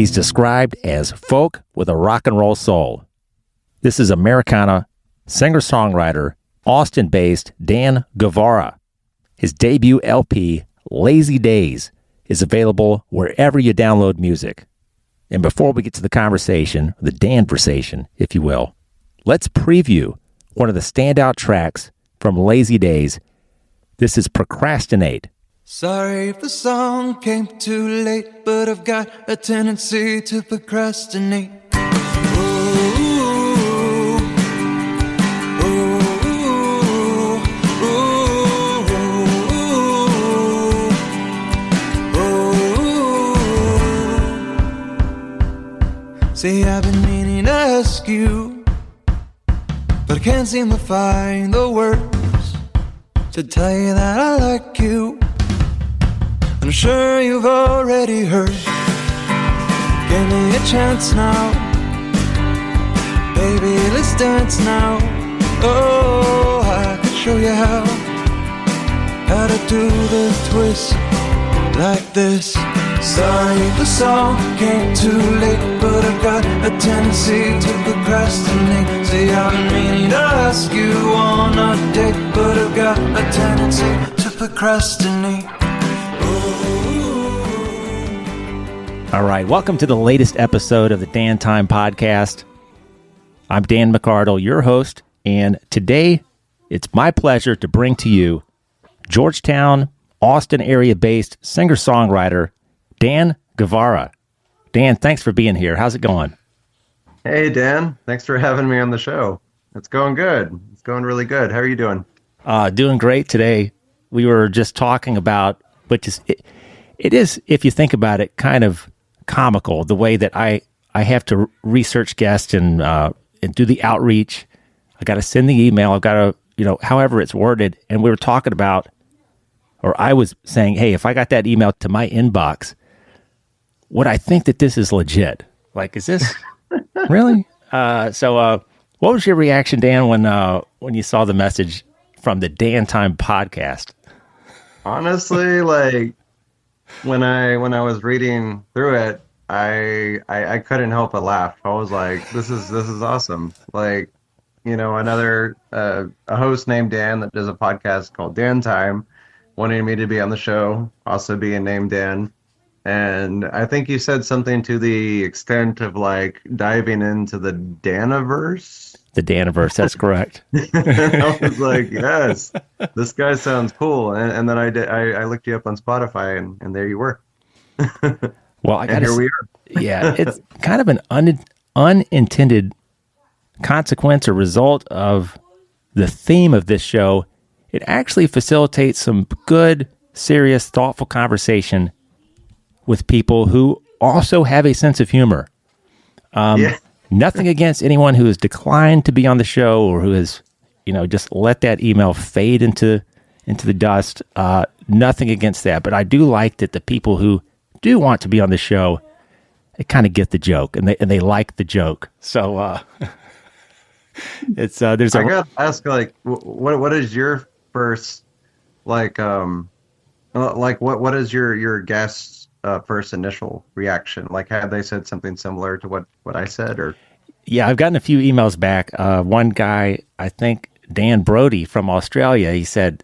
He's described as folk with a rock and roll soul. This is Americana, singer-songwriter, Austin-based Dan Guevara. His debut LP, Lazy Days, is available wherever you download music. And before we get to the conversation, the Dan-versation, if you will, let's preview one of the standout tracks from Lazy Days. This is Procrastinate. Sorry if the song came too late, but I've got a tendency to procrastinate. See, I've been meaning to ask you, but I can't seem to find the words to tell you that I like you. And I'm sure you've already heard. Give me a chance now, baby, let's dance now. Oh, I could show you how to do the twist like this. Sorry if the song came too late, but I've got a tendency to procrastinate. See, I've been meaning to ask you on a date, but I've got a tendency to procrastinate. All right, welcome to the latest episode of the Dan Time Podcast. I'm Dan McArdle, your host, and today it's my pleasure to bring to you Georgetown, Austin area-based singer-songwriter Dan Guevara. Dan, thanks for being here. How's it going? Hey, Dan. Thanks for having me on the show. It's going good. It's going really good. How are you doing? Doing great today. We were just talking about, which is, it is, if you think about it, kind of comical, the way that I have to research guests and do the outreach. I got to send the email. I've got to, however it's worded. And we were talking about, or I was saying, hey, if I got that email to my inbox, would I think that this is legit? Like, is this really? So what was your reaction, Dan, when you saw the message from the Dan Time Podcast? Honestly, like when I was reading through it, I couldn't help but laugh. I was like, this is awesome. Like, another a host named Dan that does a podcast called Dan Time wanting me to be on the show, also being named Dan. And I think you said something to the extent of like diving into the Daniverse. The Daniverse, that's correct. I was like, yes, this guy sounds cool. And then I looked you up on Spotify, and there you were. Well, here we are. Yeah, it's kind of an unintended consequence or result of the theme of this show. It actually facilitates some good, serious, thoughtful conversation with people who also have a sense of humor. Nothing against anyone who has declined to be on the show or who has, just let that email fade into the dust. Nothing against that. But I do like that the people who do want to be on the show, they kind of get the joke and they like the joke. So it's I gotta ask, like, what is your first what is your guest's first initial reaction? Like, had they said something similar to what I said, or? Yeah, I've gotten a few emails back. One guy, I think Dan Brody from Australia, he said,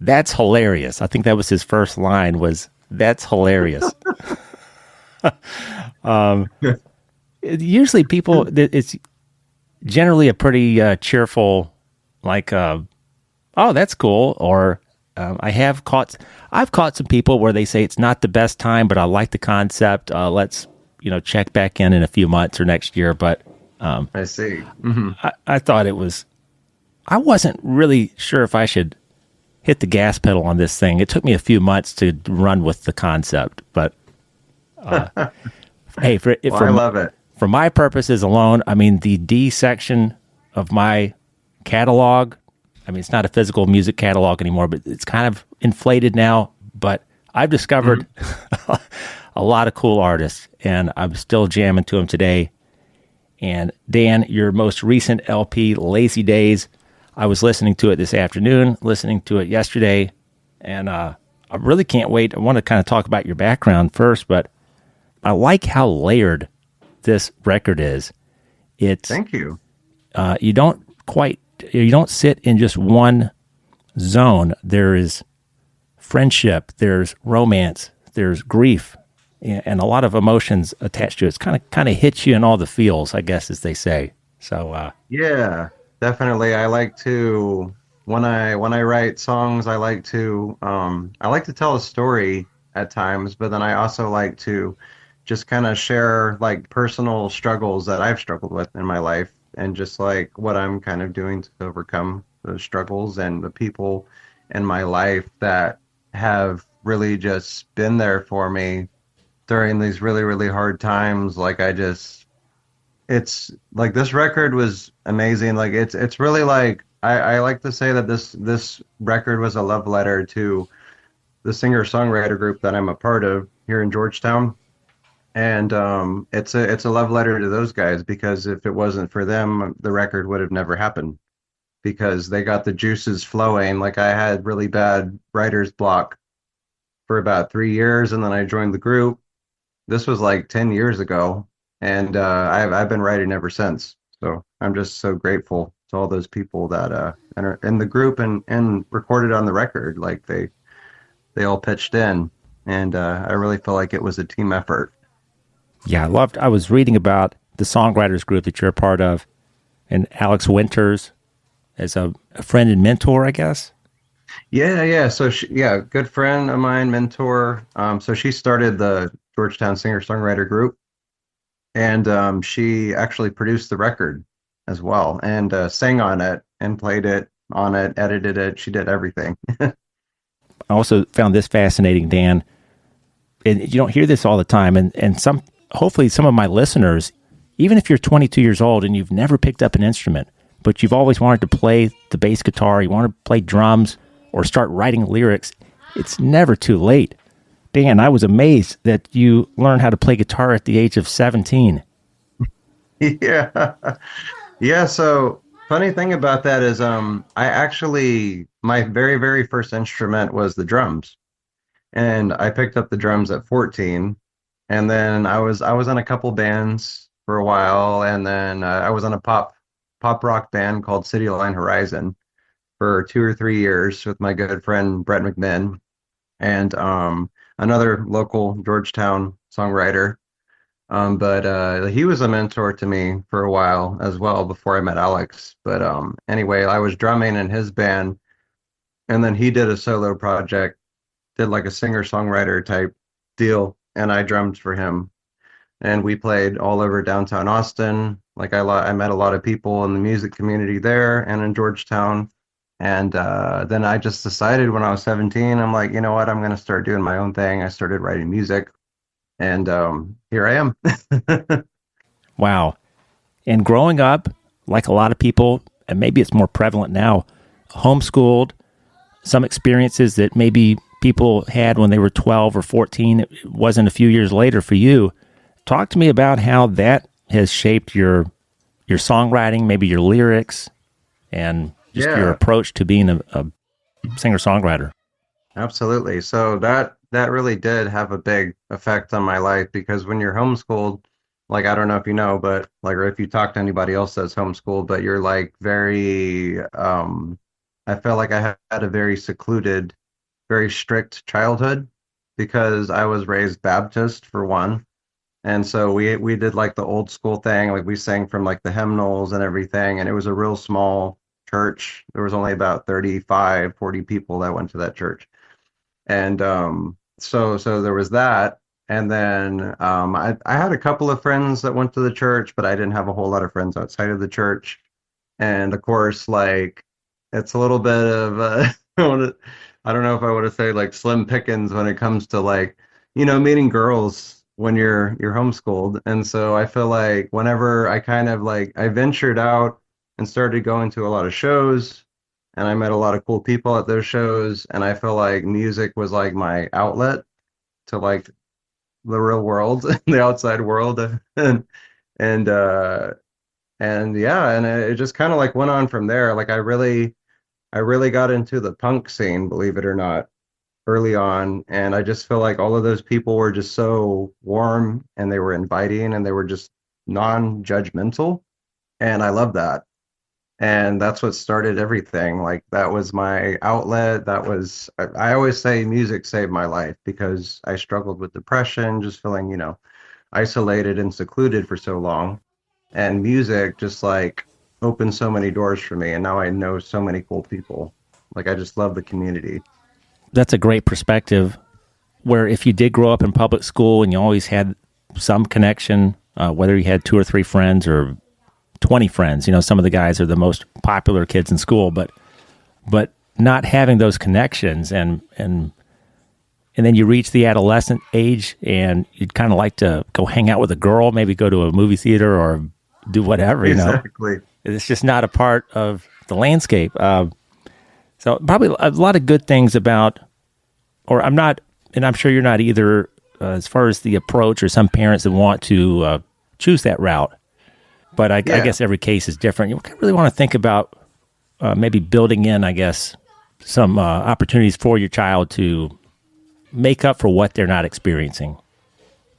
"That's hilarious." I think that was his first line was, "That's hilarious." Usually people, it's generally a pretty cheerful, like, "Oh, that's cool," or I've caught some people where they say it's not the best time, but I like the concept. Let's, check back in a few months or next year. But I see. Mm-hmm. I thought I wasn't really sure if I should hit the gas pedal on this thing. It took me a few months to run with the concept, but hey, I love it. For my purposes alone, I mean, the D section of my catalog, I mean, it's not a physical music catalog anymore, but it's kind of inflated now. But I've discovered a lot of cool artists, and I'm still jamming to them today. And Dan, your most recent LP, Lazy Days, I was listening to it this afternoon, listening to it yesterday, and I really can't wait. I want to kind of talk about your background first, but I like how layered this record is. It's Thank you. you don't quite you don't sit in just one zone. There is friendship, there's romance, there's grief, and a lot of emotions attached to it. It's kind of hits you in all the feels, I guess, as they say. So Yeah, definitely. I like to when I write songs, I like to tell a story at times, but then I also like to just kind of share like personal struggles that I've struggled with in my life and just like what I'm kind of doing to overcome those struggles and the people in my life that have really just been there for me during these really, really hard times. It's like this record was amazing. Like it's really like I like to say that this record was a love letter to the singer-songwriter group that I'm a part of here in Georgetown. And it's a love letter to those guys because if it wasn't for them, the record would have never happened because they got the juices flowing. Like I had really bad writer's block for about 3 years, and then I joined the group. This was like 10 years ago, and I've been writing ever since. So I'm just so grateful to all those people that are in the group and recorded on the record. Like they all pitched in, and I really feel like it was a team effort. yeah, I was reading about the songwriters group that you're a part of, and Alex Winters as a friend and mentor, I guess. Yeah, yeah. Yeah, good friend of mine, mentor. So she started the Georgetown singer-songwriter group, and she actually produced the record as well, and sang on it, and played it on it, edited it. She did everything. I also found this fascinating, Dan, and you don't hear this all the time, and hopefully some of my listeners, even if you're 22 years old and you've never picked up an instrument, but you've always wanted to play the bass guitar, you want to play drums or start writing lyrics, it's never too late. Dan, I was amazed that you learned how to play guitar at the age of 17. Yeah. Yeah, so funny thing about that is I actually my very, very first instrument was the drums. And I picked up the drums at 14, and then I was in a couple bands for a while, and then I was in a pop rock band called City Line Horizon for 2 or 3 years with my good friend Brett McMinn and another local Georgetown songwriter. But he was a mentor to me for a while as well before I met Alex. But anyway, I was drumming in his band, and then he did a solo project, did like a singer-songwriter type deal, and I drummed for him. And we played all over downtown Austin. Like I met a lot of people in the music community there and in Georgetown. And then I just decided when I was 17, I'm like, you know what, I'm going to start doing my own thing. I started writing music, and here I am. Wow. And growing up, like a lot of people, and maybe it's more prevalent now, homeschooled, some experiences that maybe people had when they were 12 or 14, it wasn't a few years later for you. Talk to me about how that has shaped your songwriting, maybe your lyrics, and just your Yeah, approach to being a singer-songwriter. absolutely. So that really did have a big effect on my life because when you're homeschooled, like I don't know if you know, but like or if you talk to anybody else that's homeschooled, but you're like very I felt like I had a very secluded, very strict childhood because I was raised Baptist for one. And so we did like the old school thing, like we sang from like the hymnals and everything, and it was a real small church. There was only about 35, 40 people that went to that church. And so there was that. And then I had a couple of friends that went to the church, but I didn't have a whole lot of friends outside of the church. And of course, like it's a little bit of I don't know if I want to say like slim pickings when it comes to like, meeting girls when you're homeschooled. And so I feel like whenever I kind of like I ventured out and started going to a lot of shows and I met a lot of cool people at those shows and I feel like music was like my outlet to like the real world, the outside world. And and yeah, and it just kind of like went on from there. Like I really got into the punk scene, believe it or not. early on, and I just feel like all of those people were just so warm and they were inviting and they were just non-judgmental, and I love that. And that's what started everything. Like that was my outlet. That was I always say music saved my life because I struggled with depression, just feeling, isolated and secluded for so long. And music just like opened so many doors for me. And now I know so many cool people. Like I just love the community. That's a great perspective. Where if you did grow up in public school and you always had some connection, whether you had two or three friends or 20 friends, some of the guys are the most popular kids in school, but not having those connections and then you reach the adolescent age and you'd kind of like to go hang out with a girl, maybe go to a movie theater or do whatever. Exactly. It's just not a part of the landscape. So probably a lot of good things about, or I'm not, and I'm sure you're not either, as far as the approach or some parents that want to choose that route. But I Yeah. guess every case is different. You really want to think about maybe building in, I guess, some opportunities for your child to make up for what they're not experiencing.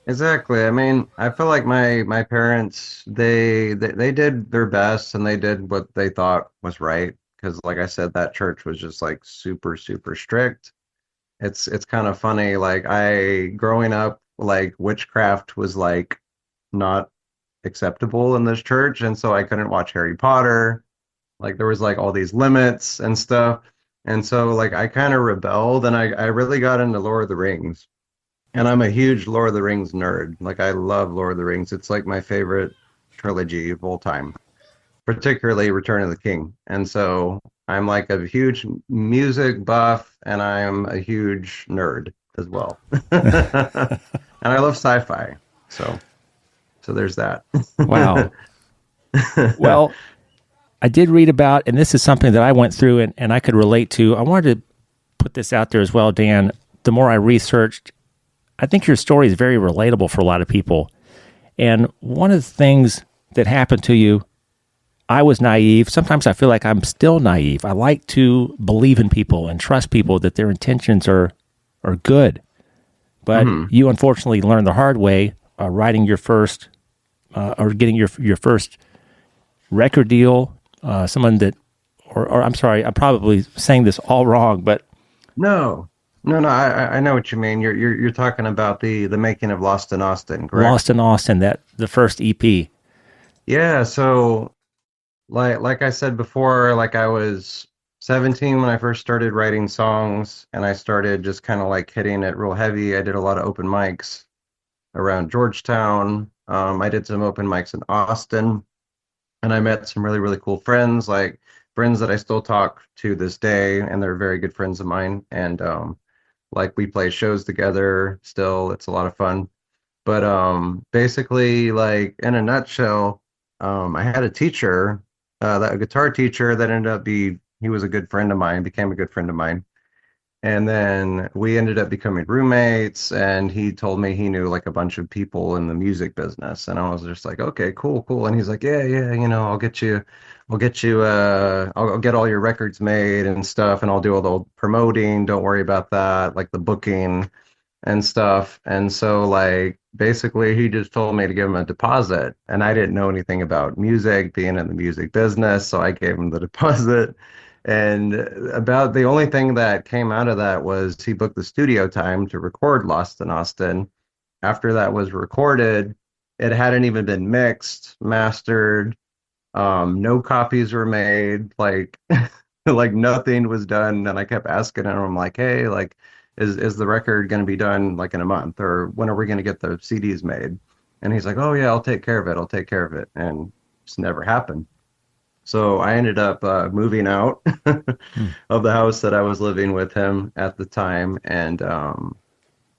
Exactly. I mean, I feel like my parents they did their best and they did what they thought was right because like I said that church was just like super strict. It's kind of funny like I growing up like witchcraft was like not acceptable in this church and so I couldn't watch Harry Potter. Like there was like all these limits and stuff. And so like I kind of rebelled and I really got into Lord of the Rings. And I'm a huge Lord of the Rings nerd. Like I love Lord of the Rings. It's like my favorite trilogy of all time, particularly Return of the King. And so I'm like a huge music buff and I'm a huge nerd as well. And I love sci-fi. So there's that. Wow. Well, I did read about, and this is something that I went through and I could relate to. I wanted to put this out there as well, Dan. The more I researched, I think your story is very relatable for a lot of people. And one of the things that happened to you, I was naive. Sometimes I feel like I'm still naive. I like to believe in people and trust people that their intentions are good. But you unfortunately learned the hard way, writing your first or getting your first record deal. Someone that, or I'm sorry, I'm probably saying this all wrong, but No. No, I know what you mean. You're talking about the making of Lost in Austin, correct? Lost in Austin, that the first EP. Yeah, so like I said before, like I was 17 when I first started writing songs and I started just kind of like hitting it real heavy. I did a lot of open mics around Georgetown. I did some open mics in Austin and I met some really cool friends, like friends that I still talk to this day and they're very good friends of mine and like we play shows together still. It's a lot of fun. But basically, like in a nutshell, I had a teacher, that a guitar teacher that ended up he was a good friend of mine, became a good friend of mine. And then we ended up becoming roommates, and he told me he knew like a bunch of people in the music business. And I was just like, okay, cool. And he's like, yeah, I'll get all your records made and stuff, and I'll do all the promoting. Don't worry about that, like the booking and stuff. And so like basically he just told me to give him a deposit and I didn't know anything about music, being in the music business, so I gave him the deposit. And about the only thing that came out of that was he booked the studio time to record Lost in Austin. After that was recorded, it hadn't even been mixed, mastered, no copies were made, like like nothing was done. And I kept asking him, I'm like, hey, like, is the record going to be done like in a month, or when are we going to get the CDs made? And he's like, oh yeah, I'll take care of it. I'll take care of it. And it's never happened. So I ended up moving out Hmm. of the house that I was living with him at the time. And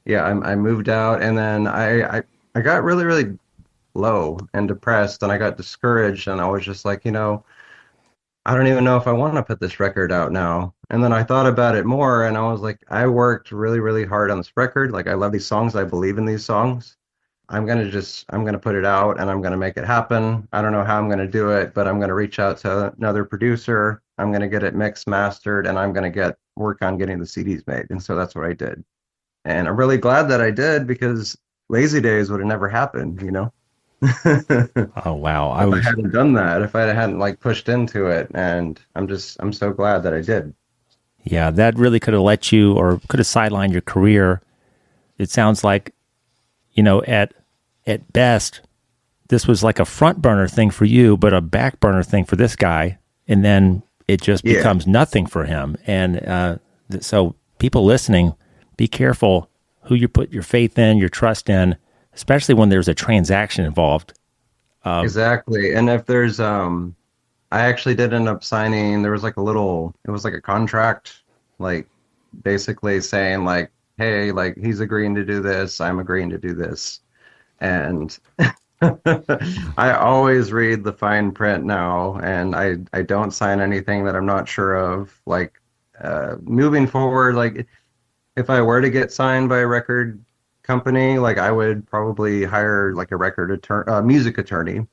yeah, I moved out and then I got really low and depressed and I got discouraged and I was just like, I don't even know if I want to put this record out now. And then I thought about it more and I was like, I worked really hard on this record. Like I love these songs. I believe in these songs. I'm gonna put it out and I'm gonna make it happen. I don't know how I'm gonna do it, but I'm gonna reach out to another producer I'm going to get it mixed, mastered, and I'm going to get work on getting the CDs made. And so that's what I did. And I'm really glad that I did because Lazy Days would have never happened, you know? Oh wow, If I hadn't done that, if I hadn't like pushed into it, and I'm so glad that I did. yeah, that really could have let you or could have sidelined your career. It sounds like, at best, this was like a front burner thing for you, but a back burner thing for this guy, and then it just Yeah, becomes nothing for him. And so, people listening, be careful who you put your faith in, your trust in, especially when there's a transaction involved. exactly. And if there's I actually did end up signing, there was like it was like a contract, like basically saying like, hey, like he's agreeing to do this, I'm agreeing to do this. And I always read the fine print now, and I don't sign anything that I'm not sure of. Like moving forward, like if I were to get signed by a record company, like I would probably hire like a music attorney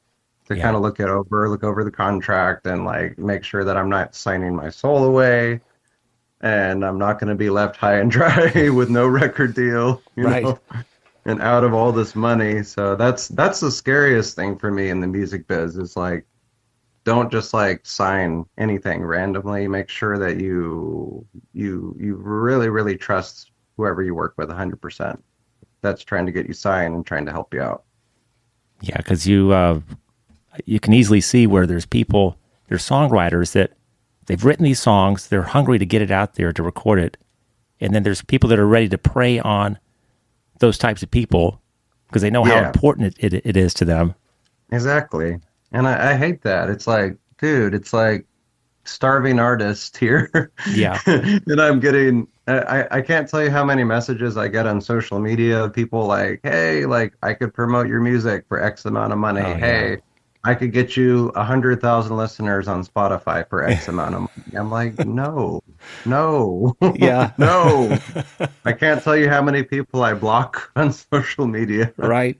to Yeah, kind of look over the contract and like make sure that I'm not signing my soul away and I'm not going to be left high and dry with no record deal, right. and out of all this money. So that's the scariest thing for me in the music biz is like don't just like sign anything randomly. Make sure that you really really trust whoever you work with 100%. That's trying to get you signed and trying to help you out. Yeah, because you can easily see where there's songwriters that they've written these songs, they're hungry to get it out there to record it, and then there's people that are ready to prey on those types of people because they know how Yeah, important it is to them. exactly. And I hate that. It's like, dude, it's like starving artist here. Yeah, And I'm getting, I can't tell you how many messages I get on social media of people like, hey, like I could promote your music for X amount of money. oh yeah, Hey, I could get you 100,000 listeners on Spotify for X amount of money. I'm like, no, no, yeah, no. I can't tell you how many people I block on social media. right.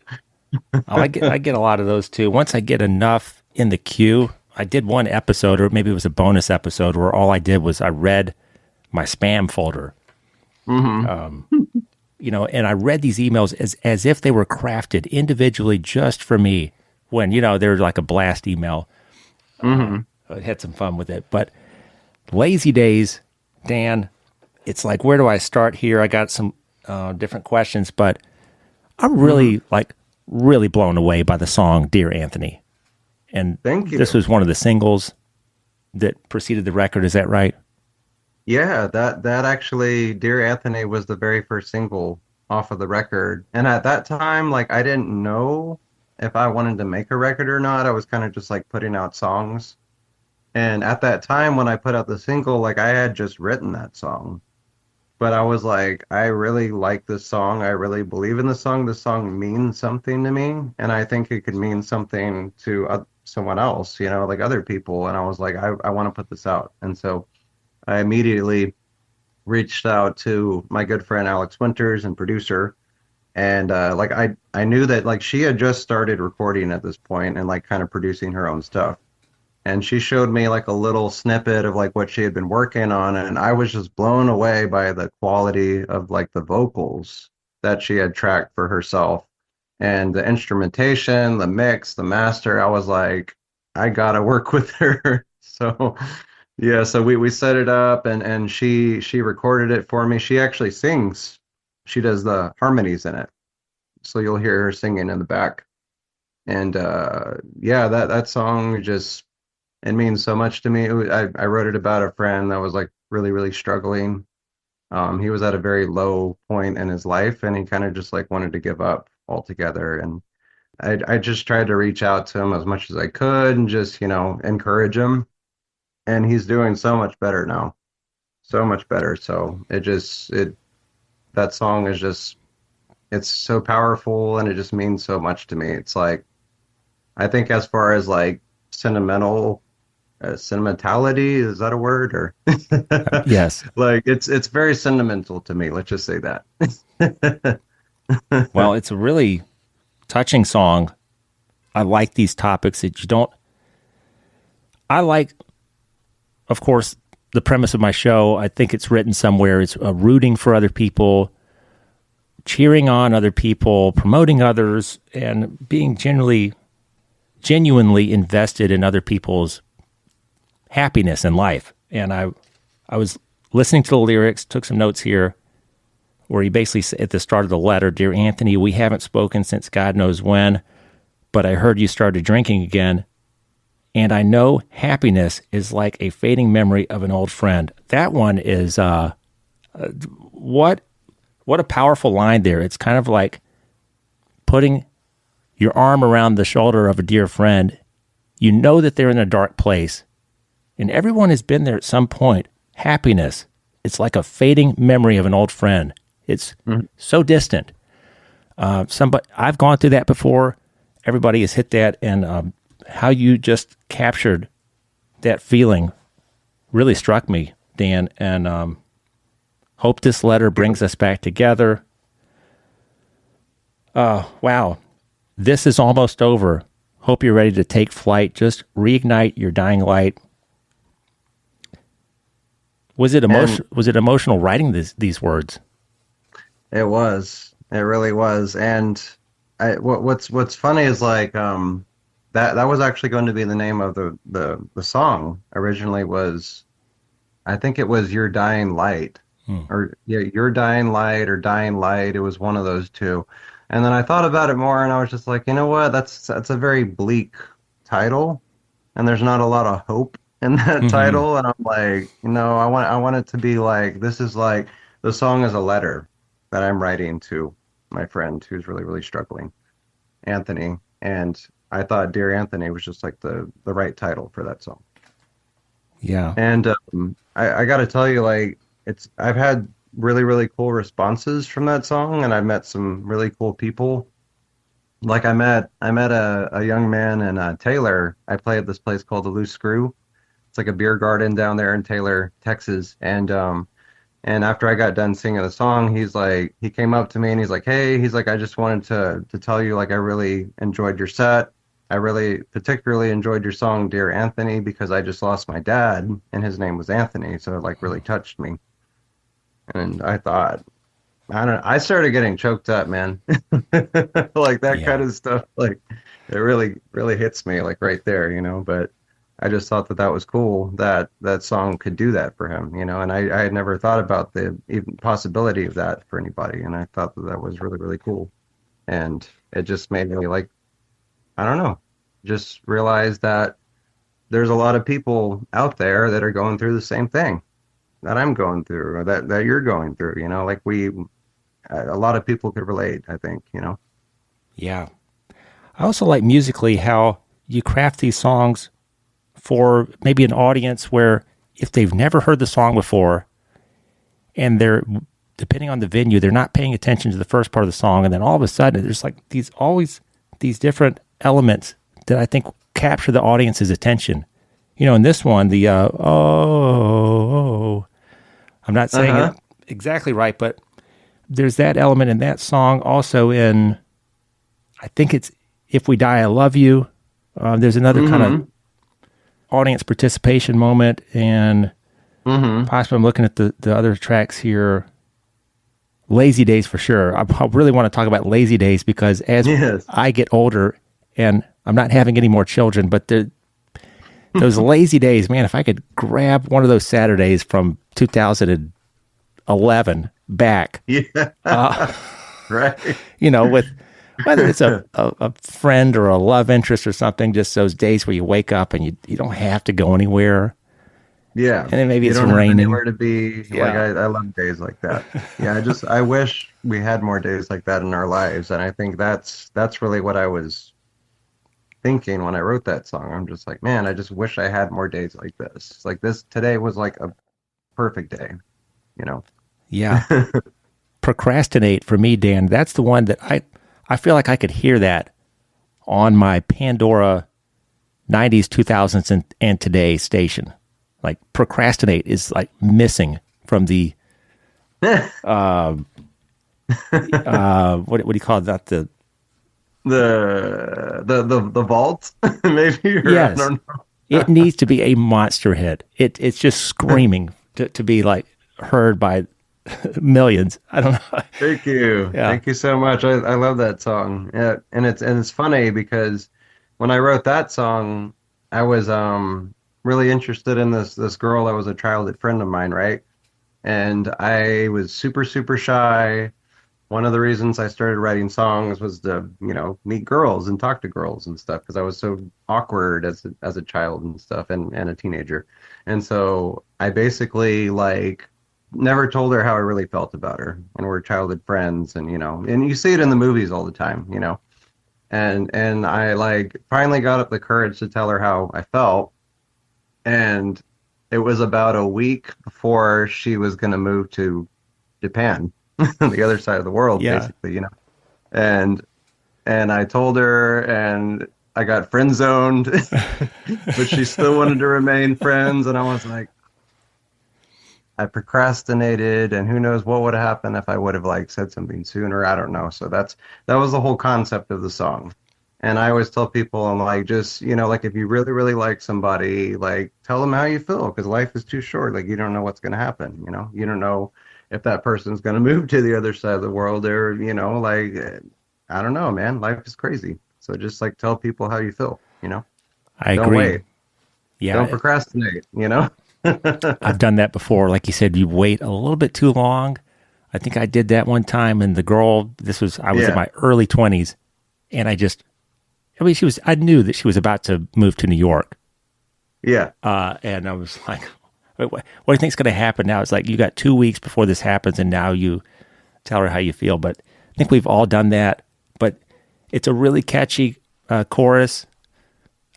Oh, I get a lot of those too. Once I get enough in the queue, I did one episode, or maybe it was a bonus episode, where all I did was I read my spam folder, Hmm. and I read these emails as if they were crafted individually just for me. When they're like a blast email, Hmm. I had some fun with it. But Lazy Days, Dan, it's like, where do I start here? I got some different questions, but I'm Hmm. really really blown away by the song "Dear Anthony," and Thank this you. was one of the singles that preceded the record. Is that right? Yeah, that actually, Dear Anthony was the very first single off of the record. And at that time, like I didn't know if I wanted to make a record or not. I was kind of just like putting out songs. And at that time when I put out the single, like I had just written that song. But I was like, I really like this song. I really believe in the song. This song means something to me, and I think it could mean something to someone else, like other people. And I was like, I want to put this out. And so I immediately reached out to my good friend Alex Winters and producer, and like I knew that like she had just started recording at this point and like kind of producing her own stuff. And she showed me like a little snippet of like what she had been working on, and I was just blown away by the quality of like the vocals that she had tracked for herself and the instrumentation, the mix, the master. I was like, I gotta work with her. So yeah, so we set it up, and she recorded it for me. She actually sings. She does the harmonies in it. So you'll hear her singing in the back. And yeah, that song just it means so much to me. I wrote it about a friend that was like really, really struggling. He was at a very low point in his life, and he kind of just like wanted to give up altogether. And I just tried to reach out to him as much as I could and just, encourage him. And he's doing so much better now, so much better. So that song is just, it's so powerful and it just means so much to me. It's like, I think as far as like sentimentality, is that a word or Yes. like it's very sentimental to me. Let's just say that. Well, it's a really touching song. I like these topics that you don't. I like of course, the premise of my show, I think it's written somewhere, it's rooting for other people, cheering on other people, promoting others, and being genuinely invested in other people's happiness in life. And I was listening to the lyrics, took some notes here, where he basically said at the start of the letter, "Dear Anthony, we haven't spoken since God knows when, but I heard you started drinking again. And I know happiness is like a fading memory of an old friend." That one is, what a powerful line there. It's kind of like putting your arm around the shoulder of a dear friend. You know that they're in a dark place, and everyone has been there at some point. Happiness, it's like a fading memory of an old friend. It's so distant. I've gone through that before. Everybody has hit that, and how you just captured that feeling really struck me, Dan, and hope this letter brings us back together. Wow. This is almost over. Hope you're ready to take flight. Just reignite your dying light. Was it emotional writing these words? It was. It really was. And what's funny is like that was actually going to be the name of the song originally was, I think it was Your Dying Light. Or yeah, Your Dying Light or Dying Light. It was one of those two. And then I thought about it more and I was just like, you know what? That's a very bleak title and there's not a lot of hope in that title. And I'm like, I want it to be like, this is like, the song is a letter that I'm writing to my friend who's really, really struggling, Anthony. And I thought Dear Anthony was just like the right title for that song. Yeah. And I got to tell you, like, I've had really, really cool responses from that song, and I've met some really cool people. Like I met a young man in Taylor. I play at this place called the Loose Screw. It's like a beer garden down there in Taylor, Texas. And after I got done singing the song, he came up to me and he's like, "Hey," he's like, "I just wanted to tell you, like, I really enjoyed your set. I really particularly enjoyed your song, Dear Anthony, because I just lost my dad and his name was Anthony. So it like really touched me." And I thought, I started getting choked up, man. Like that kind of stuff, like it really, really hits me like right there, but I just thought that was cool that that song could do that for him, and I had never thought about the even possibility of that for anybody. And I thought that was really, really cool. And it just made me like, I don't know, just realize that there's a lot of people out there that are going through the same thing that I'm going through, or that you're going through, like a lot of people could relate, I think, Yeah. I also like musically how you craft these songs for maybe an audience where if they've never heard the song before and they're, depending on the venue, they're not paying attention to the first part of the song. And then all of a sudden there's like these different elements that I think capture the audience's attention. In this one, the, I'm not saying it exactly right, but there's that element in that song. Also in, I think it's If We Die, I Love You. There's another kind of audience participation moment, and possibly I'm looking at the other tracks here. Lazy Days for sure. I really want to talk about Lazy Days because as I get older and I'm not having any more children, but those lazy days, man, if I could grab one of those Saturdays from 2011 back. Yeah. Right. With whether it's a friend or a love interest or something, just those days where you wake up and you don't have to go anywhere. Yeah. And then maybe you it's don't raining. Have anywhere to be. Yeah. Like I love days like that. Yeah, I wish we had more days like that in our lives. And I think that's really what I was thinking when I wrote that song. I'm just like, man, I just wish I had more days like this. Like this today was like a perfect day, Yeah. Procrastinate for me, Dan. That's the one that I feel like I could hear that on my Pandora 90s, 2000s, and today station. Like procrastinate is like missing from the what do you call that? The vault, maybe. Or yes. I don't know. It needs to be a monster hit. It's just screaming to be like heard by millions. I don't know. Thank you. Yeah. Thank you so much. I love that song. Yeah, and it's funny because when I wrote that song, I was really interested in this girl that was a childhood friend of mine, right? And I was super, super shy. One of the reasons I started writing songs was to, meet girls and talk to girls and stuff because I was so awkward as a child and stuff and a teenager. And so I basically like never told her how I really felt about her. And we're childhood friends and and you see it in the movies all the time. And I like finally got up the courage to tell her how I felt. And it was about a week before she was going to move to Japan, the other side of the world, Yeah. basically. And I told her, and I got friend zoned, but she still wanted to remain friends. And I was like, I procrastinated, and who knows what would have happened if I would have like said something sooner. I don't know. So that was the whole concept of the song. And I always tell people, I'm like, just, like if you really, really like somebody, like tell them how you feel because life is too short. Like you don't know what's going to happen. You don't know if that person's going to move to the other side of the world or, like, I don't know, man. Life is crazy. So just like tell people how you feel, I Don't agree. wait. Yeah. Don't procrastinate. I've done that before. Like you said, you wait a little bit too long. I think I did that one time, and the girl, I was in my early 20s, and I knew that she was about to move to New York. Yeah. And I was like, what do you think's going to happen now? It's like, you got 2 weeks before this happens, and now you tell her how you feel. But I think we've all done that. But it's a really catchy chorus.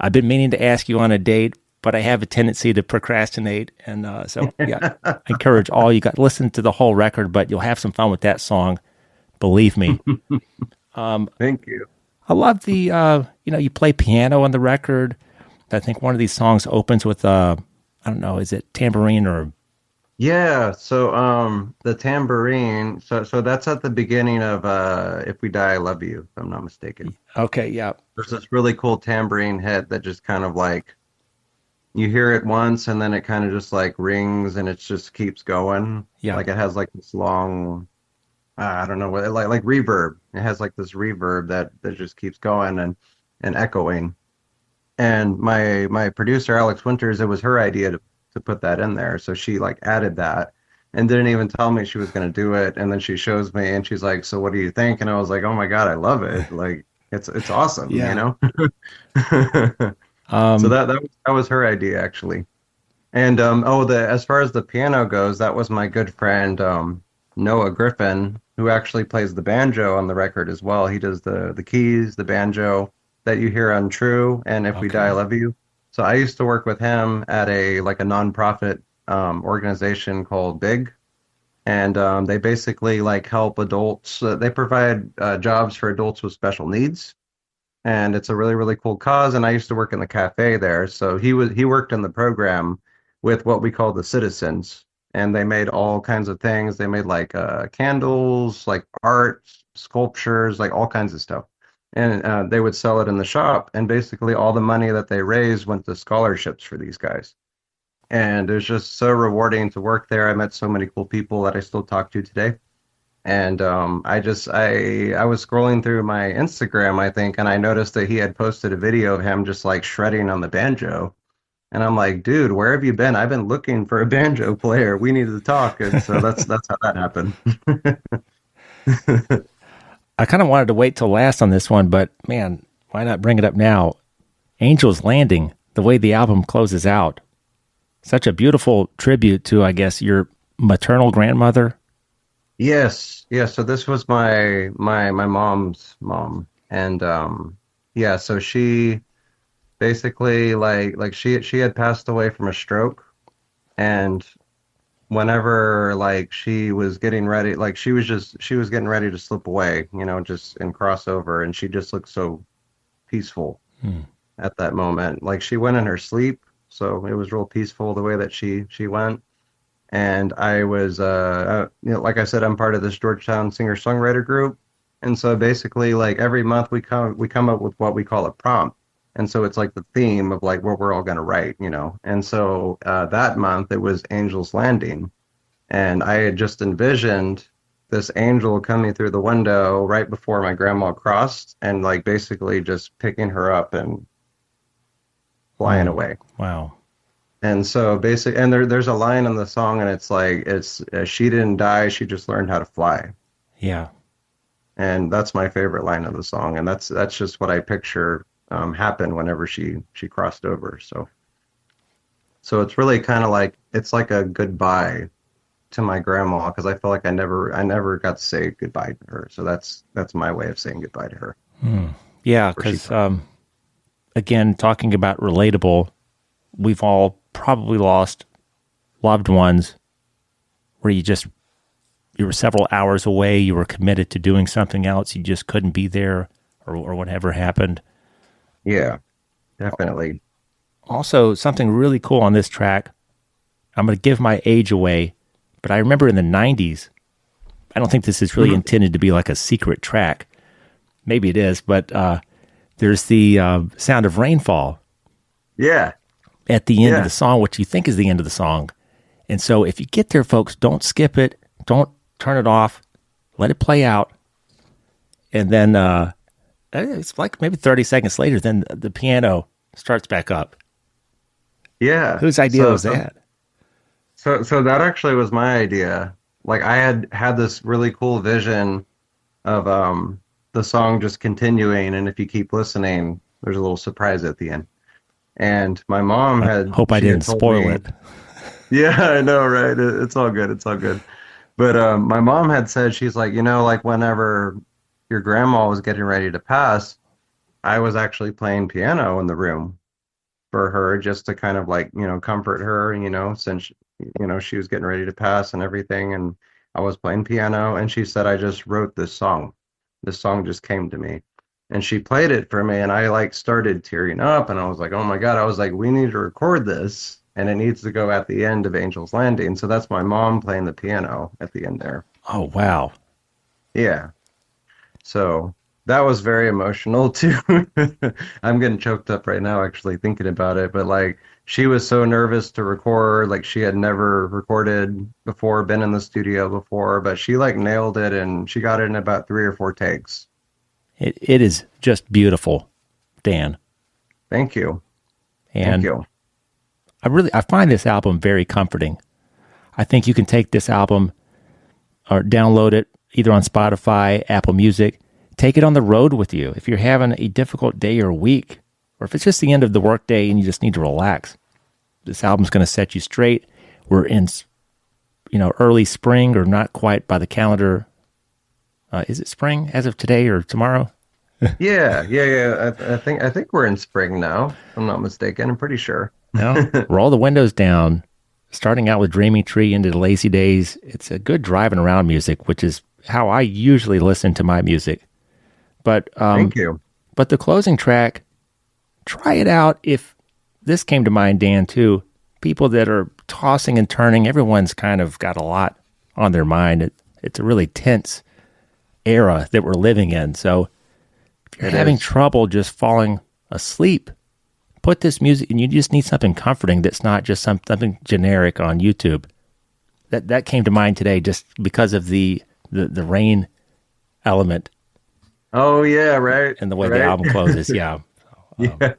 I've been meaning to ask you on a date, but I have a tendency to procrastinate. And so, yeah, I encourage all you guys, listen to the whole record, but you'll have some fun with that song. Believe me. Thank you. I love the, you play piano on the record. I think one of these songs opens with, I don't know, is it tambourine or? Yeah, so the tambourine, so that's at the beginning of If We Die, I Love You, if I'm not mistaken. Okay, yeah. There's this really cool tambourine hit that just kind of like you hear it once and then it kind of just like rings and it just keeps going. Yeah. Like it has like this long, I don't know what, like reverb. It has like this reverb that just keeps going and echoing. And my producer, Alex Winters, it was her idea to put that in there. So she like added that and didn't even tell me she was going to do it. And then she shows me and she's like, so what do you think? And I was like, oh my God, I love it. Like it's awesome, Yeah. So that was her idea actually. And as far as the piano goes, that was my good friend Noah Griffin, who actually plays the banjo on the record as well. He does the keys, the banjo that you hear on True and If We Die, I Love You. So I used to work with him at a nonprofit organization called Big, and they basically like help adults. They provide jobs for adults with special needs, and it's a really really cool cause. And I used to work in the cafe there, so he worked in the program with what we call the citizens, and they made all kinds of things. They made like candles, like art, sculptures, like all kinds of stuff. And they would sell it in the shop, and basically all the money that they raised went to scholarships for these guys. And it was just so rewarding to work there. I met so many cool people that I still talk to today. And I was scrolling through my Instagram, I think, and I noticed that he had posted a video of him just like shredding on the banjo. And I'm like, dude, where have you been? I've been looking for a banjo player. We need to talk. And so that's how that happened. I kind of wanted to wait till last on this one, but man, why not bring it up now? Angel's Landing, the way the album closes out. Such a beautiful tribute to, I guess, your maternal grandmother. Yes. Yeah. So this was my mom's mom. And yeah, so she basically like she had passed away from a stroke. And whenever like she was getting ready, like she was getting ready to slip away, just in crossover, and she just looked so peaceful at that moment. Like she went in her sleep, so it was real peaceful the way that she went. And I was like I said, I'm part of this Georgetown singer-songwriter group. And so basically like every month we come up with what we call a prompt. And so it's like the theme of like what we're all going to write, you know. And so that month it was Angel's Landing. And I had just envisioned this angel coming through the window right before my grandma crossed and like basically just picking her up and flying away. Wow. And so basically, and there's a line in the song and it's like, she didn't die, she just learned how to fly. Yeah. And that's my favorite line of the song. And that's just what I picture happen whenever she crossed over. So it's really kind of like, it's like a goodbye to my grandma, because I feel like I never got to say goodbye to her. So that's my way of saying goodbye to her. Yeah, because again, talking about relatable, we've all probably lost loved ones where you were several hours away, you were committed to doing something else, you just couldn't be there, or whatever happened. Yeah, definitely. Also, something really cool on this track, I'm going to give my age away, but I remember in the 90s, I don't think this is really intended to be like a secret track. Maybe it is, but there's the sound of rainfall. Yeah. At the end of the song, which you think is the end of the song. And so if you get there, folks, don't skip it. Don't turn it off. Let it play out. And then it's like maybe 30 seconds later, then the piano starts back up. Yeah. Whose idea was that? So that actually was my idea. Like I had this really cool vision of the song just continuing, and if you keep listening, there's a little surprise at the end. And my mom had hope I didn't spoil it. Yeah, I know, right? It's all good. It's all good. But my mom had said, she's like, you know, like whenever your grandma was getting ready to pass, I was actually playing piano in the room for her just to kind of like, you know, comfort her, you know, since, you know, she was getting ready to pass and everything. And I was playing piano, and she said, I just wrote this song. This song just came to me. And she played it for me, and I like started tearing up, and I was like, oh my God, I was like, we need to record this, and it needs to go at the end of Angel's Landing. So that's my mom playing the piano at the end there. Oh, wow. Yeah. So that was very emotional too. I'm getting choked up right now actually thinking about it, but like she was so nervous to record, like she had never recorded before, been in the studio before, but she like nailed it, and she got it in about 3 or 4 takes. It is just beautiful, Dan. Thank you. And Thank you. I find this album very comforting. I think you can take this album or download it either on Spotify, Apple Music, take it on the road with you. If you're having a difficult day or week, or if it's just the end of the workday and you just need to relax, this album's going to set you straight. We're in, early spring, or not quite by the calendar. Is it spring as of today or tomorrow? Yeah. I think we're in spring now, if I'm not mistaken. I'm pretty sure. No, roll the windows down. Starting out with Dreamy Tree into the Lazy Days. It's a good driving around music, which is how I usually listen to my music. But thank you. But the closing track, try it out. If this came to mind, Dan, too. People that are tossing and turning, everyone's kind of got a lot on their mind. It's a really tense era that we're living in. So if you're having trouble just falling asleep, put this music, and you just need something comforting that's not just something generic on YouTube. That came to mind today just because of the rain element. Oh yeah, right. And the way the album closes, yeah. Yeah,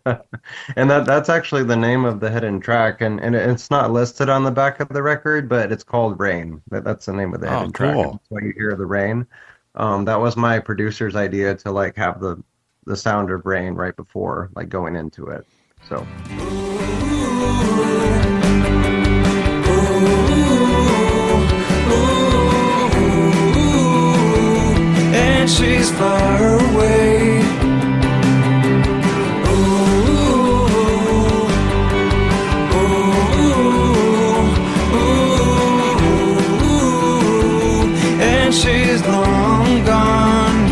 and that's actually the name of the hidden track, and it's not listed on the back of the record, but it's called Rain. That's the name of the hidden track. That's why you hear the rain. That was my producer's idea to like have the sound of rain right before like going into it. So. And she's far away. And she's long gone.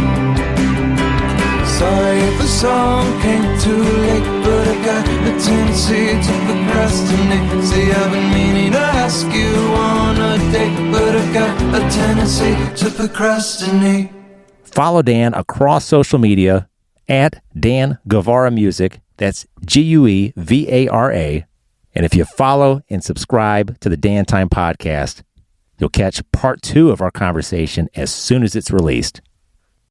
Sorry if the song came too late, but I got a tendency to procrastinate. See, I've been meaning to ask you on a date, but I got a tendency to procrastinate. Follow Dan across social media at Dan Guevara Music. That's Guevara. And if you follow and subscribe to the Dan Time Podcast, you'll catch part 2 of our conversation as soon as it's released.